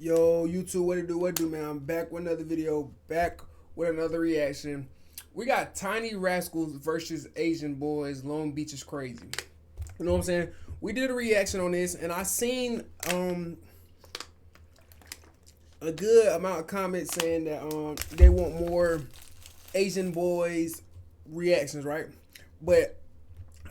Yo, YouTube, what it do, man? I'm back with another video, back with another reaction. We got Tiny Rascals versus Ianboyz. Long Beach is crazy. You know what I'm saying? We did a reaction on this, and I seen a good amount of comments saying that they want more Ianboyz reactions, right? But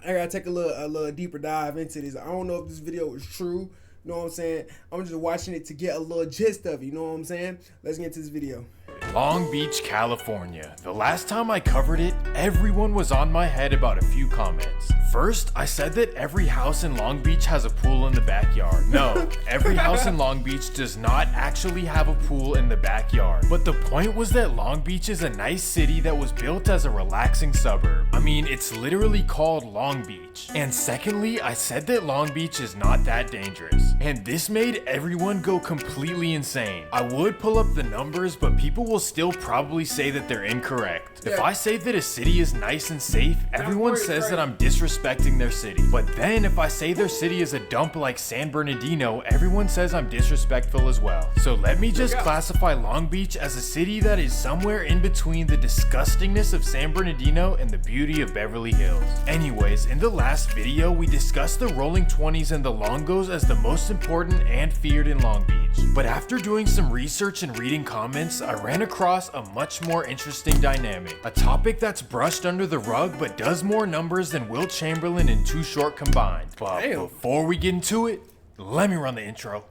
I gotta take a little deeper dive into this. I don't know if this video is true. You know what I'm saying? I'm just watching it to get a little gist of it. You know what I'm saying? Let's get into this video. Long Beach, California. The last time I covered it, everyone was on my head about a few comments. First, I said that every house in Long Beach has a pool in the backyard. No, every house in Long Beach does not actually have a pool in the backyard. But the point was that Long Beach is a nice city that was built as a relaxing suburb. I mean, it's literally called Long Beach. And secondly, I said that Long Beach is not that dangerous. And this made everyone go completely insane. I would pull up the numbers, but people will still probably say that they're incorrect. If I say that a city is nice and safe, everyone says that I'm disrespecting their city. But then if I say their city is a dump like San Bernardino, everyone says I'm disrespectful as well. So let me just classify Long Beach as a city that is somewhere in between the disgustingness of San Bernardino and the beauty of Beverly Hills. Anyways, in the last video, we discussed the Rolling 20s and the Longos as the most important and feared in Long Beach. But after doing some research and reading comments, I ran across a much more interesting dynamic. A topic that's brushed under the rug but does more numbers than Will Chamberlain and Too Short combined. But before we get into it, let me run the intro.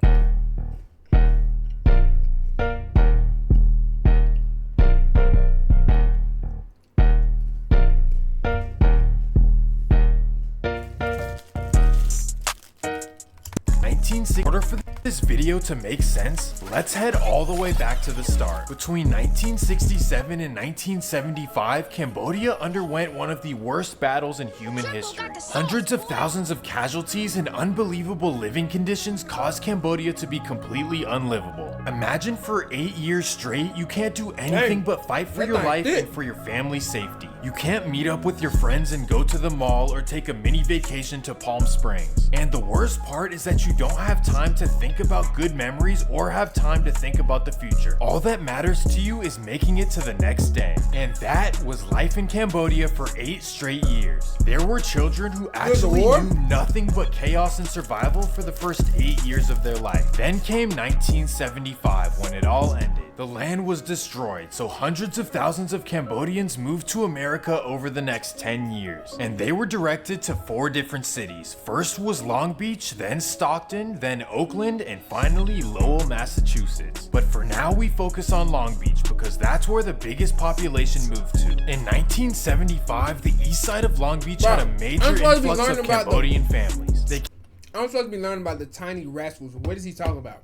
In order for this video to make sense, let's head all the way back to the start. Between 1967 and 1975, Cambodia underwent one of the worst battles in human history. Hundreds of thousands of casualties and unbelievable living conditions caused Cambodia to be completely unlivable. Imagine for 8 years straight, you can't do anything but fight for your life and for your family's safety. You can't meet up with your friends and go to the mall or take a mini vacation to Palm Springs. And the worst part is that you don't have time to think about good memories or have time to think about the future. All that matters to you is making it to the next day. And that was life in Cambodia for 8 straight years. There were children who actually knew nothing but chaos and survival for the first 8 years of their life. Then came 1975 when it all ended. The land was destroyed, so hundreds of thousands of Cambodians moved to America over the next 10 years. And they were directed to 4 different cities. First was Long Beach, then Stockton, then Oakland, and finally Lowell, Massachusetts. But for now we focus on Long Beach because that's where the biggest population moved to. In 1975, the east side of Long Beach had a major influx of Cambodian families. I'm supposed to be learning about the Tiny Rascals. What is he talking about?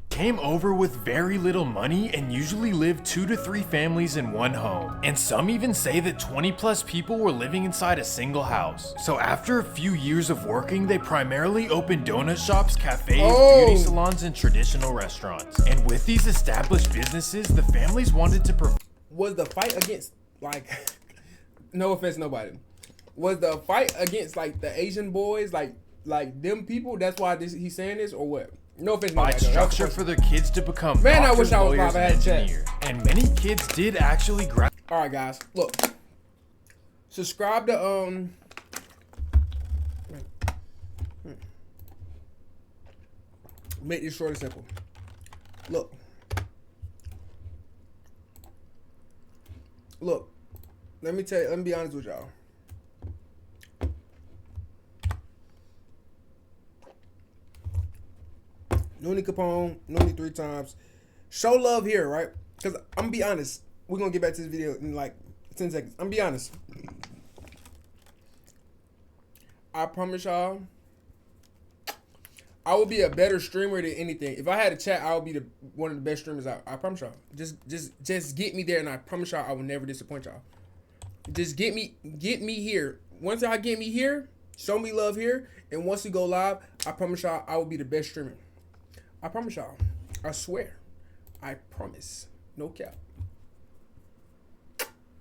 Came over with very little money and usually lived 2 to 3 families in one home. And some even say that 20 plus people were living inside a single house. So after a few years of working, they primarily opened donut shops, cafes, beauty salons, and traditional restaurants. And with these established businesses, the families wanted to provide. Was the fight against, like, no offense nobody, was the fight against like the Ianboyz, like them people? That's why he's saying this, or what? No offense, provide structure for their kids to become doctors, I wish I was lawyers, and engineers. And many kids did actually grab. All right, guys, look. Subscribe to Make this short and simple. Look. Look. Let me be honest with y'all. Noonie Capone, Noonie 3 times. Show love here, right? Because I'm going to be honest. We're going to get back to this video in like 10 seconds. I'm going to be honest. I promise y'all, I will be a better streamer than anything. If I had a chat, I would be one of the best streamers out. I promise y'all. Just get me there, and I promise y'all I will never disappoint y'all. Just get me here. Once y'all get me here, show me love here, and once we go live, I promise y'all I will be the best streamer. I promise y'all. I swear. I promise. No cap.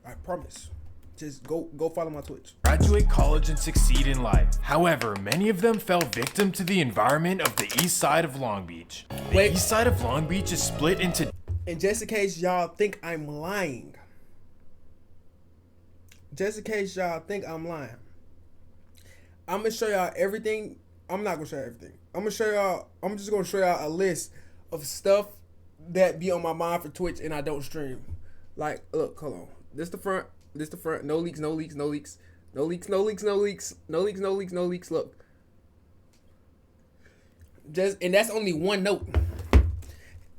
I promise. Just go follow my Twitch. Graduate college and succeed in life. However, many of them fell victim to the environment of the east side of Long Beach. The east side of Long Beach is split into... And just in case y'all think I'm lying. I'm gonna show y'all everything. I'm not gonna show you everything. I'm just gonna show y'all a list of stuff that be on my mind for Twitch and I don't stream. Like, look, hold on. This the front. No leaks. Look. And that's only one note.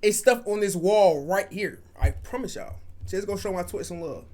It's stuff on this wall right here. I promise y'all. Just gonna show my Twitch some love.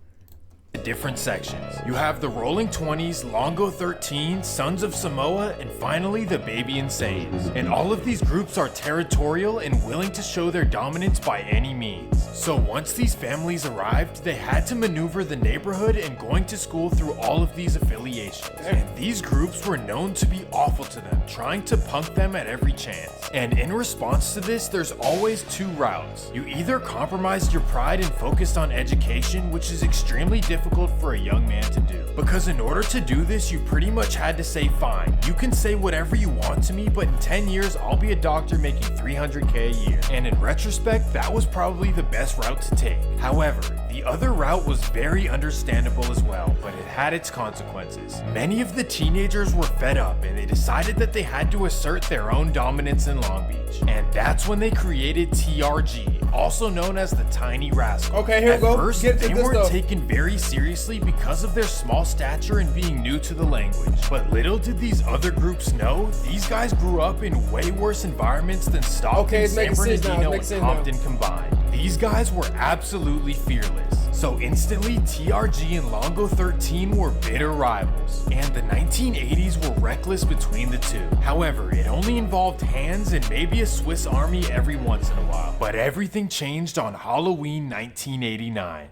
Different sections. You have the Rolling 20s, Longo 13, Sons of Samoa, and finally the Baby Insanes. And all of these groups are territorial and willing to show their dominance by any means. So once these families arrived, they had to maneuver the neighborhood and going to school through all of these affiliations. And these groups were known to be awful to them, trying to punk them at every chance. And in response to this, there's always two routes. You either compromised your pride and focused on education, which is extremely difficult for a young man to do. Because in order to do this, you pretty much had to say, fine, you can say whatever you want to me, but in 10 years, I'll be a doctor making $300K a year. And in retrospect, that was probably the best route to take. However, the other route was very understandable as well, but it had its consequences. Many of the teenagers were fed up and they decided that they had to assert their own dominance in Long Beach. And that's when they created TRG, also known as the Tiny Rascals. Okay, here we go. At first, they weren't taken very seriously because of their small stature and being new to the language. But little did these other groups know, these guys grew up in way worse environments than Stockton, San Bernardino, and Compton combined. These guys were absolutely fearless. So instantly, TRG and Longo 13 were bitter rivals, and the 1980s were reckless between the two. However, it only involved hands and maybe a Swiss army every once in a while. But everything changed on Halloween 1989.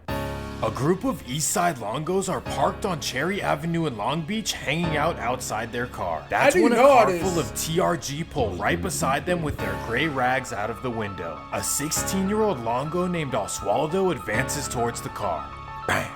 A group of Eastside Longos are parked on Cherry Avenue in Long Beach hanging out outside their car. That's when a car full of TRG pull right beside them with their gray rags out of the window. A 16-year-old Longo named Oswaldo advances towards the car. Bam!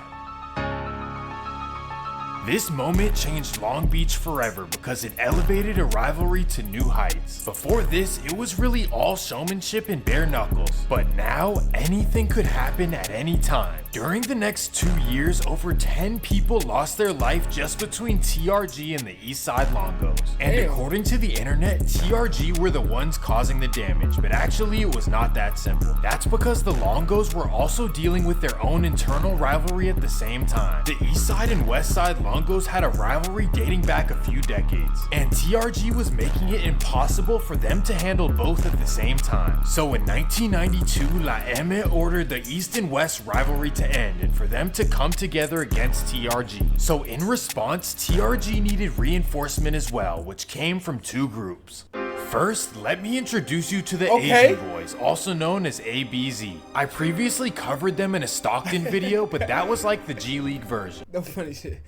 This moment changed Long Beach forever because it elevated a rivalry to new heights. Before this, it was really all showmanship and bare knuckles. But now, anything could happen at any time. During the next 2 years, over 10 people lost their life just between TRG and the Eastside Longos. And according to the internet, TRG were the ones causing the damage, but actually it was not that simple. That's because the Longos were also dealing with their own internal rivalry at the same time. The Eastside and Westside Longos had a rivalry dating back a few decades, and TRG was making it impossible for them to handle both at the same time. So in 1992, La M ordered the East and West rivalry to end and for them to come together against TRG. So in response, TRG needed reinforcement as well, which came from two groups. First, let me introduce you to the Ianboyz, also known as ABZ. I previously covered them in a Stockton video, but that was like the G League version. No funny shit.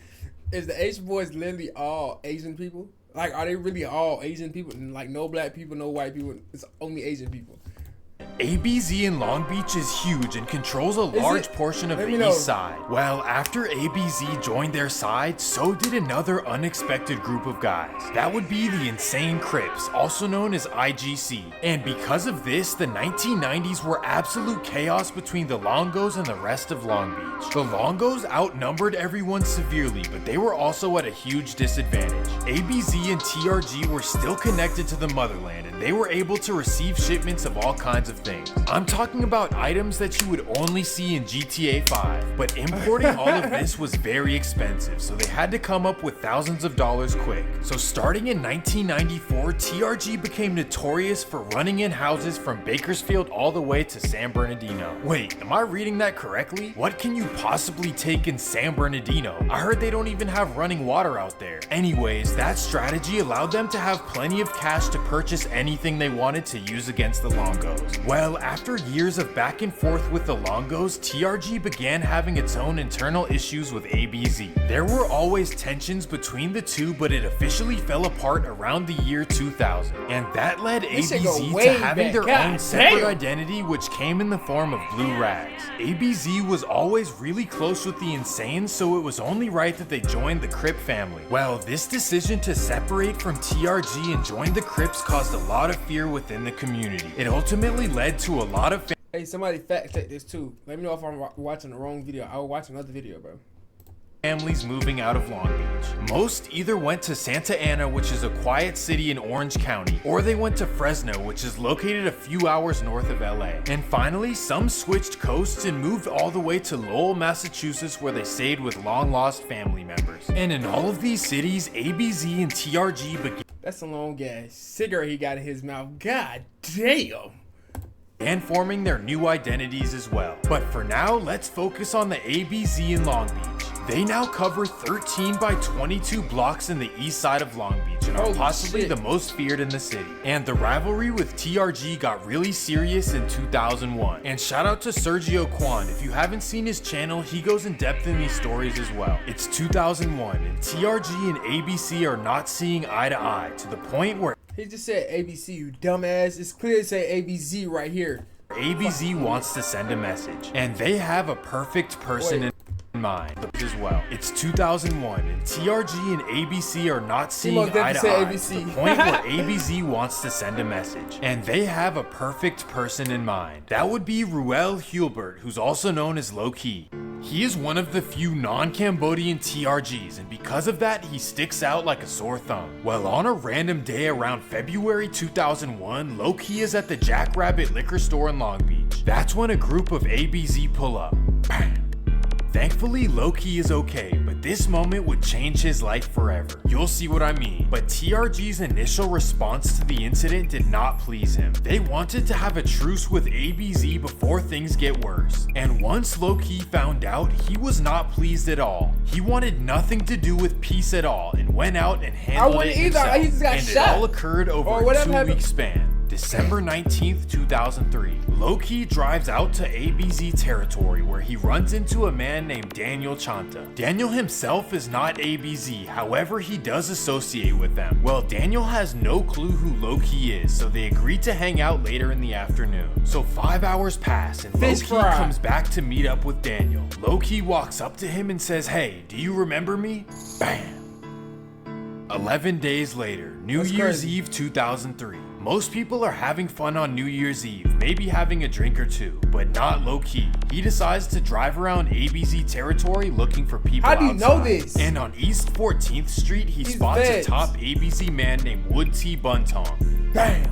Is the Ianboyz literally all Asian people? Like, are they really all Asian people? Like, no black people, no white people. It's only Asian people. ABZ in Long Beach is huge and controls a large portion of the east side. Well, after ABZ joined their side, so did another unexpected group of guys. That would be the Insane Crips, also known as IGC. And because of this, the 1990s were absolute chaos between the Longos and the rest of Long Beach. The Longos outnumbered everyone severely, but they were also at a huge disadvantage. ABZ and TRG were still connected to the motherland, and they were able to receive shipments of all kinds of things. I'm talking about items that you would only see in GTA 5, but importing all of this was very expensive, so they had to come up with thousands of dollars quick. So starting in 1994, TRG became notorious for running in houses from Bakersfield all the way to San Bernardino. Wait, am I reading that correctly? What can you possibly take in San Bernardino? I heard they don't even have running water out there. Anyways, that strategy allowed them to have plenty of cash to purchase anything they wanted to use against the Longos. Well, after years of back and forth with the Longos, TRG began having its own internal issues with ABZ. There were always tensions between the two, but it officially fell apart around the year 2000. And that led ABZ to having their own separate identity, which came in the form of Blue Rags. ABZ was always really close with the Insane, so it was only right that they joined the Crip family. Well, this decision to separate from TRG and join the Crips caused a lot of fear within the community. It ultimately led to a lot of Hey, somebody fact check this too. Let me know if I'm watching the wrong video. I will watch another video, bro. families moving out of Long Beach. Most either went to Santa Ana, which is a quiet city in Orange County, or they went to Fresno, which is located a few hours north of LA. And finally, some switched coasts and moved all the way to Lowell, Massachusetts, where they stayed with long-lost family members. And in all of these cities, ABZ and TRG began. That's a long ass cigarette he got in his mouth. God damn. And forming their new identities as well. But for now, let's focus on the ABZ in Long Beach. They now cover 13 by 22 blocks in the east side of Long Beach and are possibly the most feared in the city. And the rivalry with TRG got really serious in 2001. And shout out to Sergio Kwan. If you haven't seen his channel, he goes in depth in these stories as well. It's 2001 and TRG and ABC are not seeing eye to eye to the point where he just said ABC, you dumbass. It's clear to say ABZ right here. ABZ wants to send a message, and they have a perfect person in mind as well. It's 2001, and TRG and ABC are not seeing eye to eye to the point where ABZ wants to send a message, and they have a perfect person in mind. That would be Ruel Hulbert, who's also known as Low Key. He is one of the few non-Cambodian TRGs, and because of that, he sticks out like a sore thumb. Well, on a random day around February 2001, Low Key is at the Jackrabbit liquor store in Long Beach. That's when a group of ABZ pull up. Bam! Thankfully, Low Key is okay, but this moment would change his life forever. You'll see what I mean. But TRG's initial response to the incident did not please him. They wanted to have a truce with ABZ before things get worse. And once Low Key found out, he was not pleased at all. He wanted nothing to do with peace at all and went out and handled it himself. He just got and shot. It all occurred over a 2-week span. December 19th, 2003. Low Key drives out to ABZ territory where he runs into a man named Daniel Chanta. Daniel himself is not ABZ, however he does associate with them. Well, Daniel has no clue who Low Key is, so they agree to hang out later in the afternoon. So 5 hours pass and Low Key comes back to meet up with Daniel. Low Key walks up to him and says, "Hey, do you remember me?" Bam! 11 days later, New Year's Eve 2003. Most people are having fun on New Year's Eve, maybe having a drink or two, but not Low Key. He decides to drive around ABZ territory looking for people outside. How do you know this? And on East 14th Street, he spots a top ABZ man named Wood T. Buntong. Bam!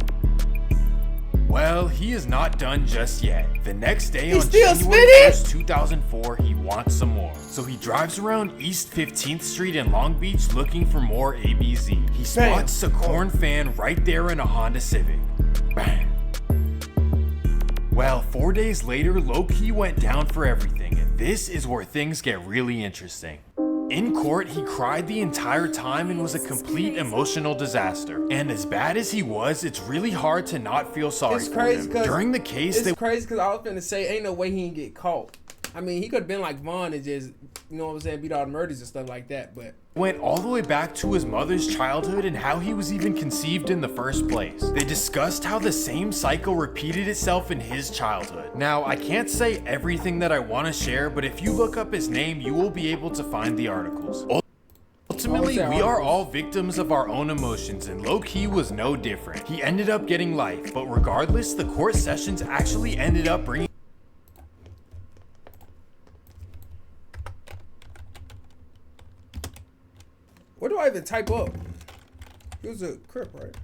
Well, he is not done just yet. The next day on January 1st, 2004, he wants some more. So he drives around East 15th Street in Long Beach looking for more ABZ. He spots a corn fan right there in a Honda Civic. Bam! Well, 4 days later, Low Key went down for everything, and this is where things get really interesting. In court, he cried the entire time and was a complete emotional disaster. And as bad as he was, it's really hard to not feel sorry for him. During the case, it's crazy because I was gonna say, ain't no way he didn't get caught. I mean, he could have been like Vaughn and just, you know what I'm saying, beat all the murders and stuff like that, but went all the way back to his mother's childhood and how he was even conceived in the first place. They discussed how the same cycle repeated itself in his childhood. Now, I can't say everything that I want to share, but if you look up his name, you will be able to find the articles. Ultimately, we are all victims of our own emotions, and Low Key was no different. He ended up getting life, but regardless, the court sessions actually ended up bringing what do I even type up? He was a Crip, right?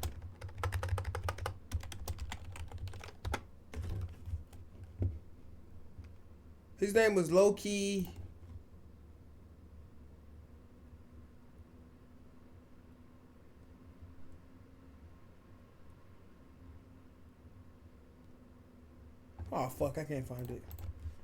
His name was Low Key. Oh fuck, I can't find it.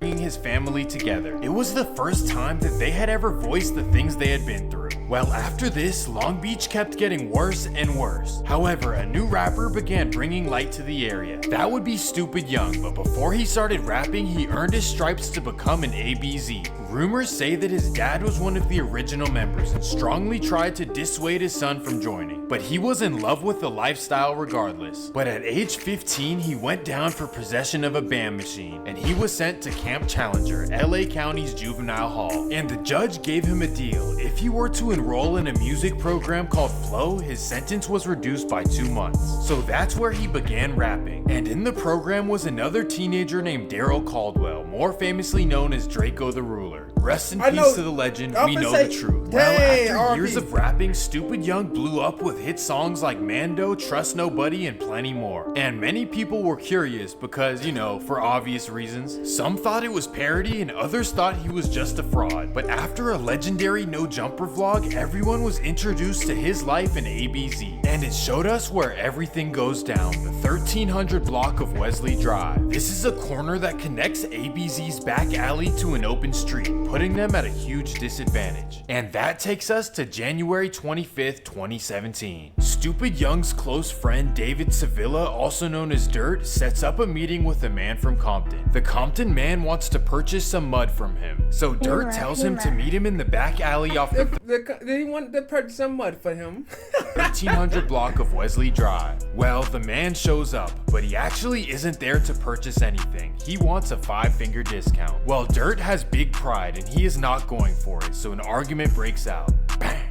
His family together. It was the first time that they had ever voiced the things they had been through. Well, after this, Long Beach kept getting worse and worse. However, a new rapper began bringing light to the area. That would be Stupid Young, but before he started rapping, he earned his stripes to become an ABZ. Rumors say that his dad was one of the original members and strongly tried to dissuade his son from joining, but he was in love with the lifestyle regardless. But at age 15, he went down for possession of a band machine, and he was sent to Camp Challenger, LA County's juvenile hall, and the judge gave him a deal. If he were to enroll in a music program called Flow, his sentence was reduced by 2 months. So that's where he began rapping. And in the program was another teenager named Daryl Caldwell, more famously known as Draco the Ruler. Rest in peace to the legend, we know the truth. Well, after years of rapping, Stupid Young blew up with hit songs like Mando, Trust Nobody, and plenty more. And many people were curious because, you know, for obvious reasons. Some thought it was parody and others thought he was just a fraud. But after a legendary No Jumper vlog, everyone was introduced to his life in ABZ. And it showed us where everything goes down, the 1300 block of Wesley Drive. This is a corner that connects ABZ's back alley to an open street, putting them at a huge disadvantage. And that takes us to January 25th, 2017. Stupid Young's close friend David Sevilla, also known as Dirt, sets up a meeting with a man from Compton. The Compton man wants to purchase some mud from him, so Dirt tells him to meet him in the back alley off the He wanted to purchase some mud for him. 1300 block of Wesley Drive. Well, the man shows up, but he actually isn't there to purchase anything. He wants a 5-finger discount. Well, Dirt has big pride and he is not going for it, so an argument breaks out. Bang!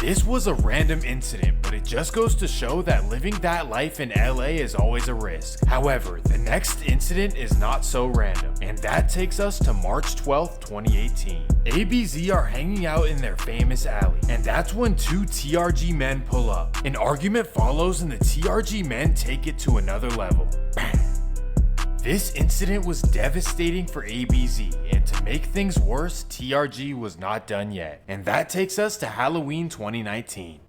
This was a random incident, but it just goes to show that living that life in LA is always a risk. However, the next incident is not so random, and that takes us to March 12th, 2018. ABZ are hanging out in their famous alley, and that's when 2 TRG men pull up. An argument follows and the TRG men take it to another level. Bang! This incident was devastating for ABZ, and to make things worse, TRG was not done yet. And that takes us to Halloween 2019.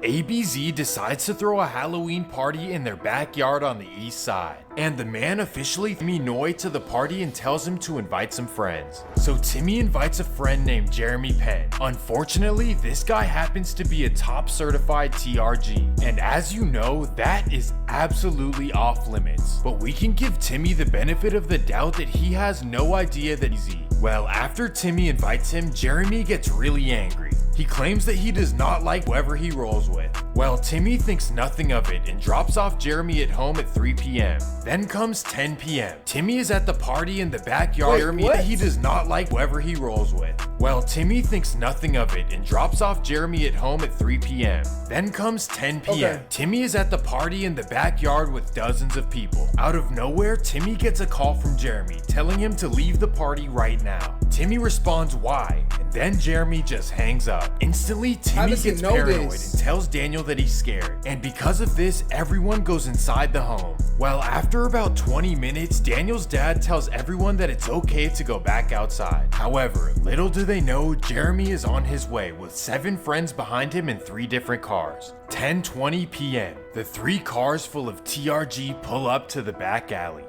ABZ decides to throw a Halloween party in their backyard on the east side, and the man officially Timmy Noy to the party and tells him to invite some friends. So Timmy invites a friend named Jeremy Penn. Unfortunately, this guy happens to be a top certified TRG, and as you know, that is absolutely off limits. But we can give Timmy the benefit of the doubt that he has no idea that he's easy. Well, after Timmy invites him, Jeremy gets really angry. He claims that he does not like whoever he rolls with. Well, Timmy thinks nothing of it and drops off Jeremy at home at 3 p.m. Then comes 10 p.m. Timmy is at the party in the backyard. Jeremy that he does not like whoever he rolls with. Well, Timmy thinks nothing of it and drops off Jeremy at home at 3 p.m. Then comes 10 p.m. Okay. Timmy is at the party in the backyard with dozens of people. Out of nowhere, Timmy gets a call from Jeremy telling him to leave the party right now. Timmy responds why, and then Jeremy just hangs up. Instantly, Timmy gets paranoid and tells Daniel that he's scared. And because of this, everyone goes inside the home. Well, after about 20 minutes, Daniel's dad tells everyone that it's okay to go back outside. However, little do they know, Jeremy is on his way with 7 friends behind him in 3 different cars. 10:20 p.m. The 3 cars full of TRG pull up to the back alley.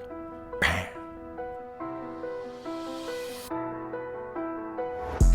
Bam!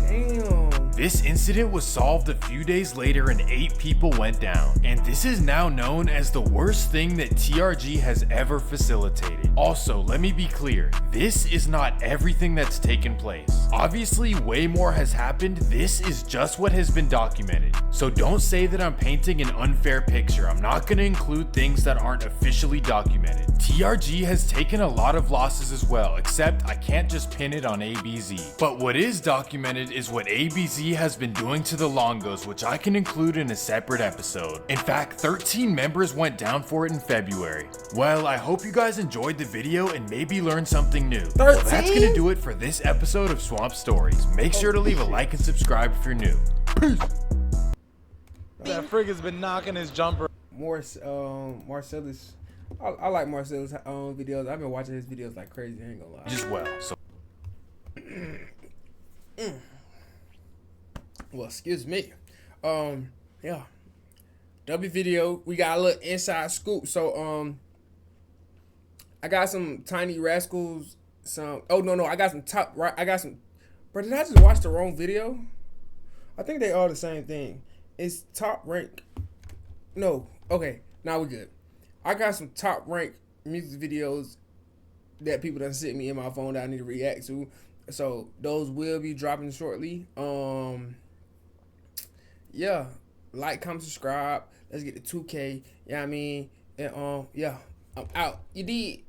Damn. This incident was solved a few days later and 8 people went down, and this is now known as the worst thing that TRG has ever facilitated. Also, let me be clear, this is not everything that's taken place. Obviously, way more has happened. This is just what has been documented. So don't say that I'm painting an unfair picture. I'm not going to include things that aren't officially documented. TRG has taken a lot of losses as well, except I can't just pin it on ABZ. But what is documented is what ABZ has been doing to the Longos, which I can include in a separate episode. In fact, 13 members went down for it in February. Well, I hope you guys enjoyed the video and maybe learned something new. 13? Well, that's gonna do it for this episode of Swamp Stories. Make sure to leave a like and subscribe if you're new. Peace! That frig has been knocking his jumper. Marcellus. I like Marcellus videos. I've been watching his videos like crazy. I ain't gonna lie. Just well, so. Well, excuse me. Yeah. W video. We got a little inside scoop. So, I got some tiny rascals. I got some top right. I got some. Bro, did I just watch the wrong video? I think they all the same thing. It's top rank. No, okay, now we good. I got some top rank music videos that people done sent me in my phone that I need to react to. So those will be dropping shortly. Yeah, like, comment, subscribe. Let's get to 2K. Yeah, I mean, and yeah, I'm out. You did.